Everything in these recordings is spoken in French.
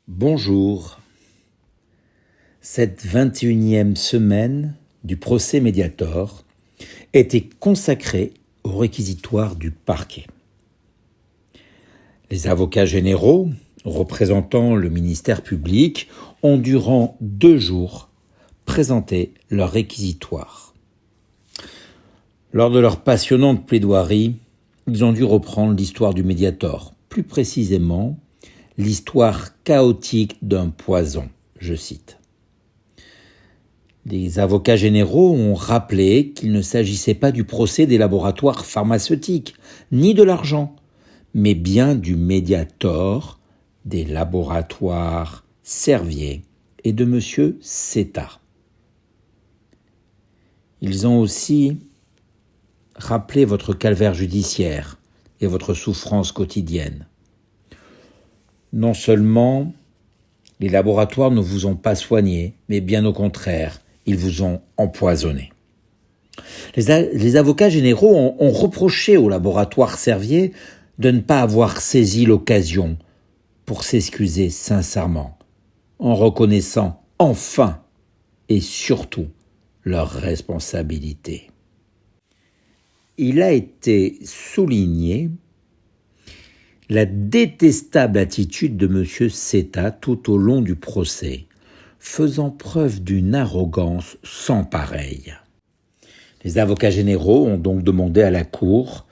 Bonjour. Cette 21e semaine du procès Mediator était consacrée au réquisitoire du parquet. Les avocats généraux, représentant le ministère public, ont durant 2 jours présenté leur réquisitoire. Lors de leur passionnante plaidoirie, ils ont dû reprendre l'histoire du Mediator, plus précisément l'histoire chaotique d'un poison, je cite. Les avocats généraux ont rappelé qu'il ne s'agissait pas du procès des laboratoires pharmaceutiques, ni de l'argent, mais bien du Mediator, des laboratoires Servier et de M. Seta. Ils ont aussi rappelé votre calvaire judiciaire et votre souffrance quotidienne. Non seulement les laboratoires ne vous ont pas soigné, mais bien au contraire, ils vous ont empoisonné. Les avocats généraux ont reproché au laboratoire Servier de ne pas avoir saisi l'occasion pour s'excuser sincèrement, en reconnaissant enfin et surtout leur responsabilité. Il a été souligné la détestable attitude de M. Seta tout au long du procès, faisant preuve d'une arrogance sans pareille. Les avocats généraux ont donc demandé à la Cour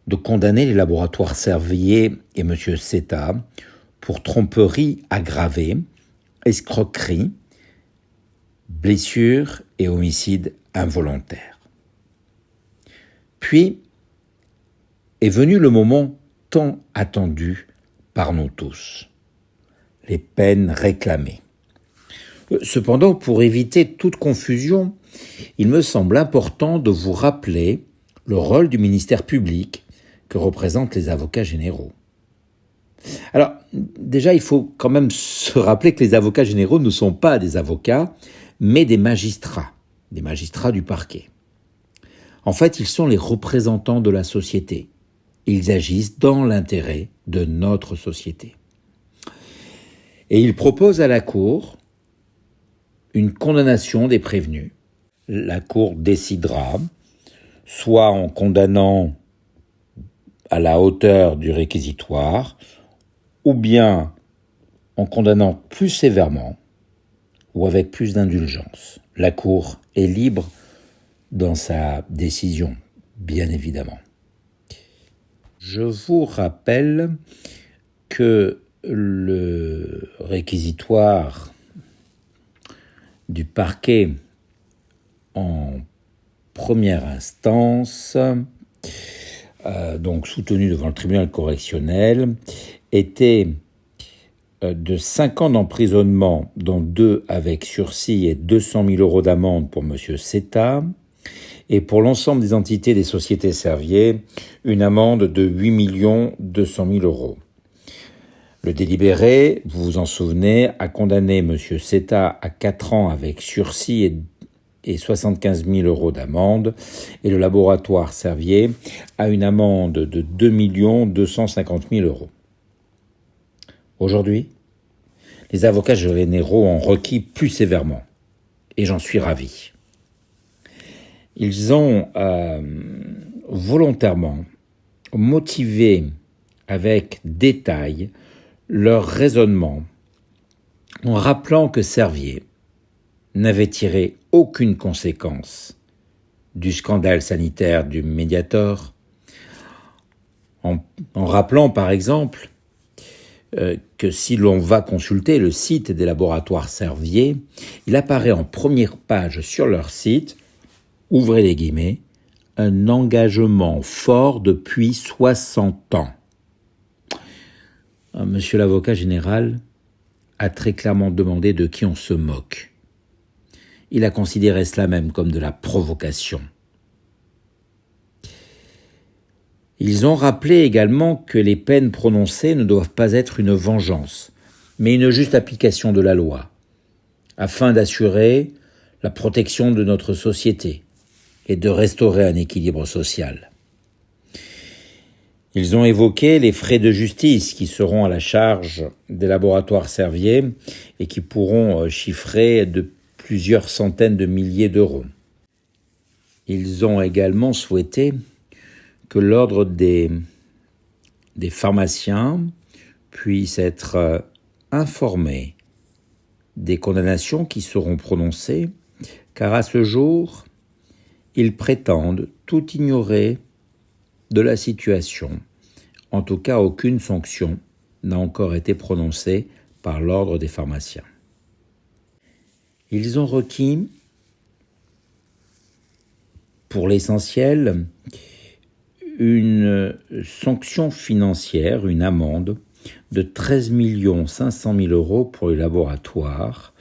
de condamner les laboratoires Servier et M. Seta pour tromperie aggravée, escroquerie, blessure et homicide involontaire. Puis est venu le moment tant attendu par nous tous, les peines réclamées. Cependant, pour éviter toute confusion, il me semble important de vous rappeler le rôle du ministère public que représentent les avocats généraux. Alors, déjà, il faut quand même se rappeler que les avocats généraux ne sont pas des avocats, mais des magistrats du parquet. En fait, ils sont les représentants de la société. Ils agissent dans l'intérêt de notre société. Et ils proposent à la Cour une condamnation des prévenus. La Cour décidera, soit en condamnant à la hauteur du réquisitoire, ou bien en condamnant plus sévèrement, ou avec plus d'indulgence. La Cour est libre dans sa décision, bien évidemment. Je vous rappelle que le réquisitoire du parquet en première instance, donc soutenu devant le tribunal correctionnel, était de 5 ans d'emprisonnement, dont 2 avec sursis et 200 000 € d'amende pour M. Seta, et pour l'ensemble des entités des sociétés Servier, une amende de 8 200 000 €. Le délibéré, vous vous en souvenez, a condamné M. Seta à 4 ans avec sursis et 75 000 € d'amende, et le laboratoire Servier à une amende de 2 250 000 €. Aujourd'hui, les avocats généraux ont requis plus sévèrement, et j'en suis ravi. Ils ont volontairement motivé avec détail leur raisonnement en rappelant que Servier n'avait tiré aucune conséquence du scandale sanitaire du Mediator, en rappelant par exemple que si l'on va consulter le site des laboratoires Servier, il apparaît en première page sur leur site, ouvrez les guillemets, un engagement fort depuis 60 ans. Monsieur l'avocat général a très clairement demandé de qui on se moque. Il a considéré cela même comme de la provocation. Ils ont rappelé également que les peines prononcées ne doivent pas être une vengeance, mais une juste application de la loi, afin d'assurer la protection de notre société et de restaurer un équilibre social. Ils ont évoqué les frais de justice qui seront à la charge des laboratoires Servier et qui pourront chiffrer de plusieurs centaines de milliers d'euros. Ils ont également souhaité que l'ordre des pharmaciens puisse être informé des condamnations qui seront prononcées, car à ce jour, ils prétendent tout ignorer de la situation. En tout cas, aucune sanction n'a encore été prononcée par l'ordre des pharmaciens. Ils ont requis, pour l'essentiel, une sanction financière, une amende de 13 500 000 euros pour le laboratoire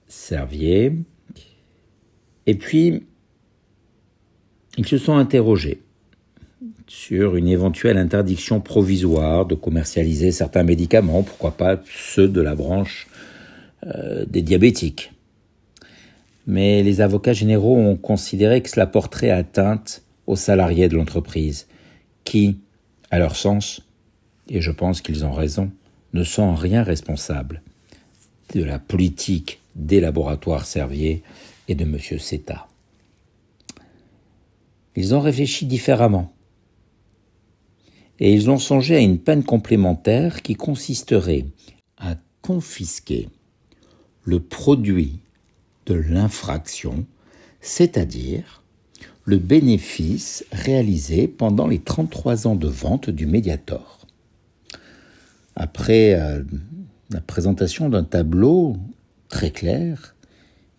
Servier. Et puis, ils se sont interrogés sur une éventuelle interdiction provisoire de commercialiser certains médicaments, pourquoi pas ceux de la branche des diabétiques. Mais les avocats généraux ont considéré que cela porterait atteinte aux salariés de l'entreprise, qui, à leur sens, et je pense qu'ils ont raison, ne sont en rien responsables de la politique des laboratoires Servier et de M. Seta. Ils ont réfléchi différemment. Et ils ont songé à une peine complémentaire qui consisterait à confisquer le produit de l'infraction, c'est-à-dire le bénéfice réalisé pendant les 33 ans de vente du Mediator. Après la présentation d'un tableau très clair,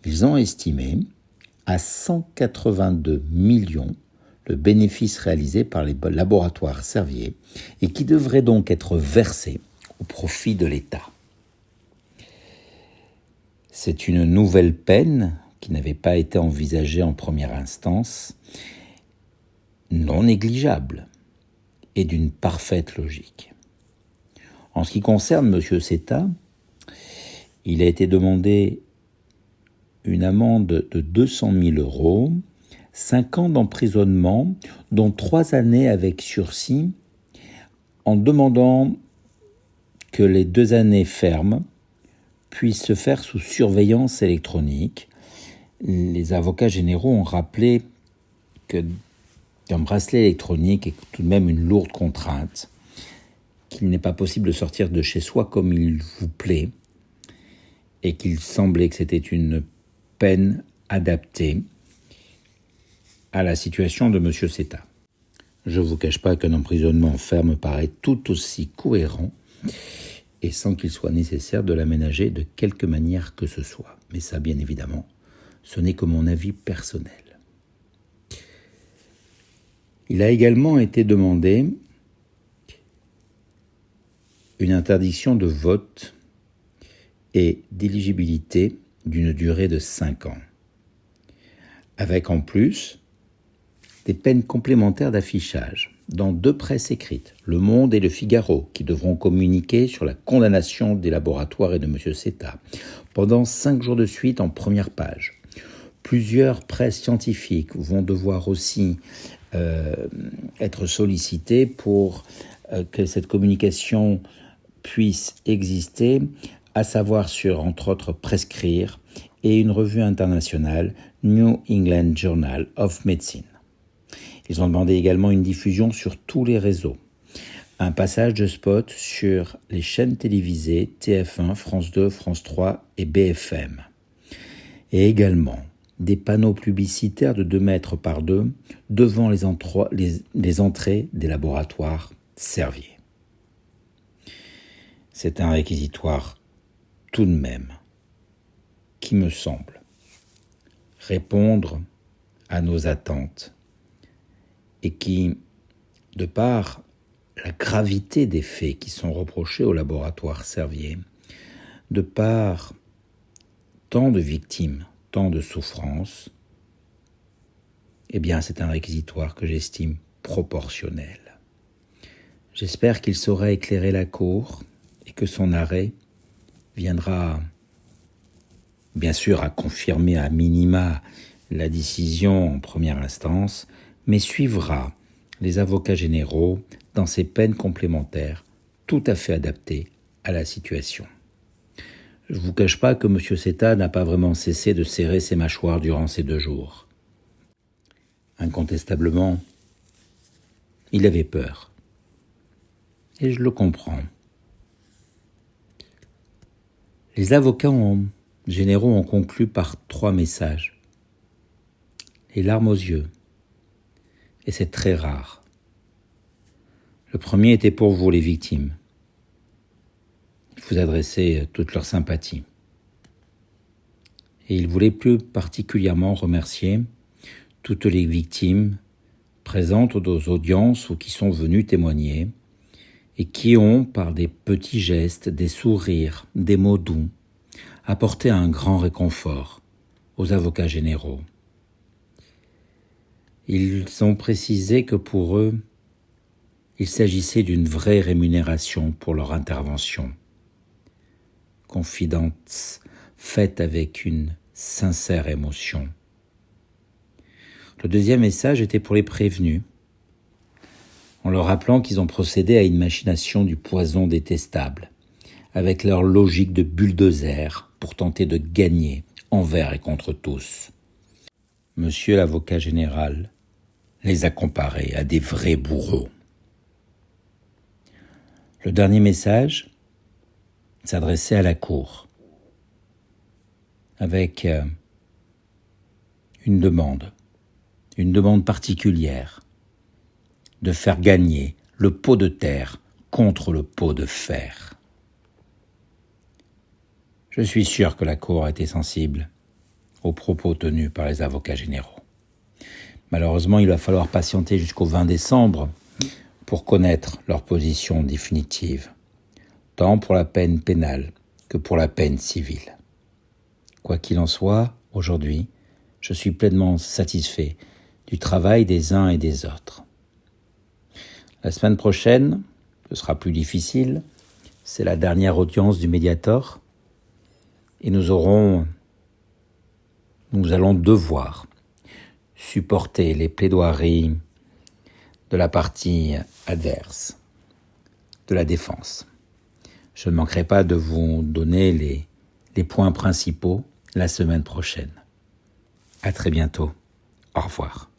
ils ont estimé à 182 millions le bénéfice réalisé par les laboratoires Servier et qui devrait donc être versé au profit de l'État. C'est une nouvelle peine qui n'avait pas été envisagée en première instance, non négligeable et d'une parfaite logique. En ce qui concerne M. Seta, il a été demandé une amende de 200 000 euros, 5 ans d'emprisonnement, dont 3 années avec sursis, en demandant que les 2 années fermes puissent se faire sous surveillance électronique. Les avocats généraux ont rappelé qu'un bracelet électronique est tout de même une lourde contrainte, qu'il n'est pas possible de sortir de chez soi comme il vous plaît, et qu'il semblait que c'était une peine adaptée à la situation de M. Seta. Je ne vous cache pas qu'un emprisonnement ferme paraît tout aussi cohérent et sans qu'il soit nécessaire de l'aménager de quelque manière que ce soit. Mais ça, bien évidemment, ce n'est que mon avis personnel. Il a également été demandé une interdiction de vote et d'éligibilité d'une durée de 5 ans, avec en plus des peines complémentaires d'affichage dans 2 presses écrites, Le Monde et Le Figaro, qui devront communiquer sur la condamnation des laboratoires et de M. Seta pendant 5 jours de suite en première page. Plusieurs presses scientifiques vont devoir aussi être sollicitées pour que cette communication puisse exister, à savoir sur, entre autres, Prescrire et une revue internationale, New England Journal of Medicine. Ils ont demandé également une diffusion sur tous les réseaux, un passage de spot sur les chaînes télévisées TF1, France 2, France 3 et BFM, et également des panneaux publicitaires de 2 mètres par 2 devant les entrées des laboratoires Servier. C'est un réquisitoire tout de même qui me semble répondre à nos attentes et qui, de par la gravité des faits qui sont reprochés au laboratoire Servier, de par tant de victimes, tant de souffrances, eh bien c'est un réquisitoire que j'estime proportionnel. J'espère qu'il saura éclairer la Cour et que son arrêt viendra bien sûr à confirmer à minima la décision en première instance, mais suivra les avocats généraux dans ces peines complémentaires, tout à fait adaptées à la situation. Je ne vous cache pas que M. Seta n'a pas vraiment cessé de serrer ses mâchoires durant ces 2 jours. Incontestablement, il avait peur. Et je le comprends. Les avocats généraux ont conclu par 3 messages. Les larmes aux yeux. Et c'est très rare. Le premier était pour vous, les victimes. Il vous adressait toute leur sympathie. Et il voulait plus particulièrement remercier toutes les victimes présentes aux audiences ou qui sont venues témoigner et qui ont, par des petits gestes, des sourires, des mots doux, apporté un grand réconfort aux avocats généraux. Ils ont précisé que pour eux, il s'agissait d'une vraie rémunération pour leur intervention. Confidence faite avec une sincère émotion. Le deuxième message était pour les prévenus, en leur rappelant qu'ils ont procédé à une machination du poison détestable, avec leur logique de bulldozer pour tenter de gagner envers et contre tous. Monsieur l'avocat général les a comparés à des vrais bourreaux. Le dernier message s'adressait à la cour, avec une demande particulière, de faire gagner le pot de terre contre le pot de fer. Je suis sûr que la Cour a été sensible aux propos tenus par les avocats généraux. Malheureusement, il va falloir patienter jusqu'au 20 décembre pour connaître leur position définitive, tant pour la peine pénale que pour la peine civile. Quoi qu'il en soit, aujourd'hui, je suis pleinement satisfait du travail des uns et des autres. La semaine prochaine, ce sera plus difficile, c'est la dernière audience du Mediator, et nous allons devoir supporter les plaidoiries de la partie adverse, de la défense. Je ne manquerai pas de vous donner les points principaux la semaine prochaine. À très bientôt. Au revoir.